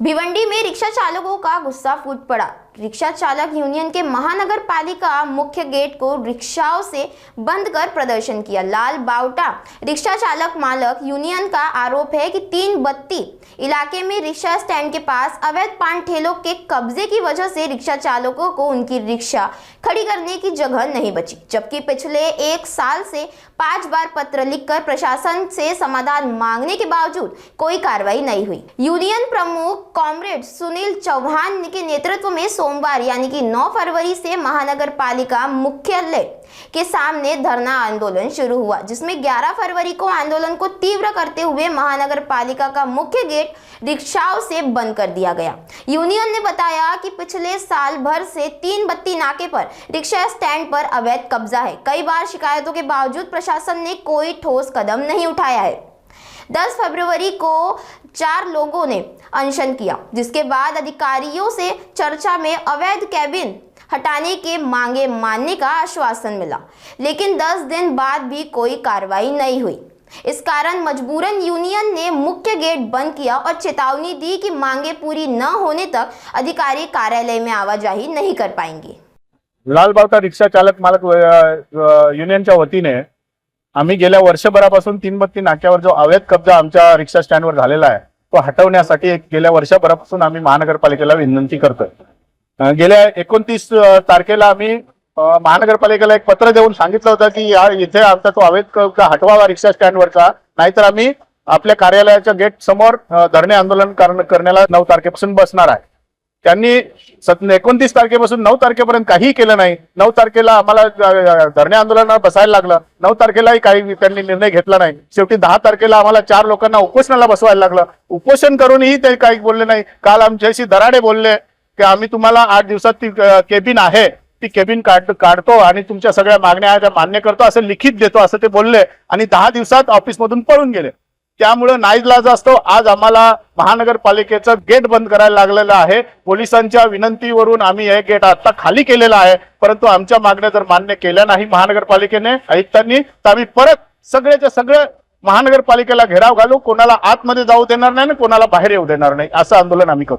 भिवंडी में रिक्शा चालकों का गुस्सा फूट पड़ा। रिक्शा चालक यूनियन के महानगर पालिका मुख्य गेट को रिक्शाओं से बंद कर प्रदर्शन किया। लाल बावटा रिक्शा चालक मालक यूनियन का आरोप है कि 332 इलाके में रिक्शा स्टैंड के पास अवैध पान ठेलों के कब्जे की वजह से रिक्शा चालकों को उनकी रिक्शा खड़ी करने की जगह नहीं बची, जबकि पिछले 1 साल से 5 बार पत्र लिखकर प्रशासन से समाधान मांगने के बावजूद कोई कार्रवाई नहीं हुई। यूनियन प्रमुख कॉमरेड सुनील चौहान के नेतृत्व में सोमवार यानी कि 9 फरवरी से महानगर पालिका मुख्यालय के सामने धरना आंदोलन शुरू हुआ, जिसमें 11 फरवरी को आंदोलन को तीव्र करते हुए महानगर पालिका का मुख्य गेट रिक्शाओं से बंद कर दिया गया। यूनियन ने बताया कि पिछले साल भर से 332 नाके पर रिक्शा स्टैंड पर अवैध कब्जा है। कई बार शिकायतों के बावजूद प्रशासन ने कोई ठोस कदम नहीं उठाया है। 10 फरवरी को 4 लोगों ने अनशन किया, जिसके बाद अधिकारियों से चर्चा में अवैध कैबिन हटाने के मांगे मानने का आश्वासन मिला, लेकिन 10 दिन बाद भी कोई कार्रवाई नहीं हुई। इस कारण मजबूरन यूनियन ने मुख्य गेट बंद किया और चेतावनी दी कि मांगे पूरी न होने तक अधिकारी कार्यालय में आवाजाही नहीं कर पाएंगे। लाल बावटा रिक्षा चालक मालक युनियनच्या वतीने आम्ही गेल्या वर्षभरापासून 332 नाक्यावर जो अवैध कब्जा आमच्या रिक्षा स्टँडवर झालेला आहे तो हटवण्यासाठी गेल्या वर्षभरापासून आम्ही महानगरपालिकेला विनंती करतोय। गेल्या 29 तारखेला आम्ही महानगरपालिकेला एक पत्र देऊन सांगितलं होतं की इथे आमचा तो अवैध कब्जा हटवावा रिक्षा स्टँडवरचा, नाहीतर आम्ही आपल्या कार्यालयाच्या गेट समोर धरणे आंदोलन करण्याला 9 तारखेपासून बसणार आहे। त्यांनी 29 तारखेपासून 9 तारखेपर्यंत काहीही केलं नाही। 9 तारखेला आम्हाला धरणे आंदोलनाला बसायला लागलं। 9 तारखेलाही काही त्यांनी निर्णय घेतला नाही। शेवटी 10 तारखेला आम्हाला 4 लोकांना उपोषणाला बसवायला लागलं। उपोषण करूनही ते काही बोलले नाही। काल आमच्याशी दराडे बोलले की आम्ही तुम्हाला 8 दिवसात ती केबिन आहे ती केबिन काढतो आणि तुमच्या सगळ्या मागण्या मान्य करतो असं लिखित देतो असं ते बोलले आणि 10 दिवसात ऑफिस मधून पळून गेले। त्यामुळे नाईलाज असतो आज आम्हाला महानगरपालिकेचं गेट बंद करायला लागलेलं आहे। पोलिसांच्या विनंतीवरून आम्ही हे गेट आता खाली केलेलं आहे, परंतु आमच्या मागण्या जर मान्य केल्या नाही महानगरपालिकेने आयुक्तांनी तर आम्ही परत सगळेच्या सगळे महानगरपालिकेला घेराव घालू, कोणाला आतमध्ये जाऊ देणार नाही आणि कोणाला बाहेर येऊ देणार नाही, असं आंदोलन आम्ही करू।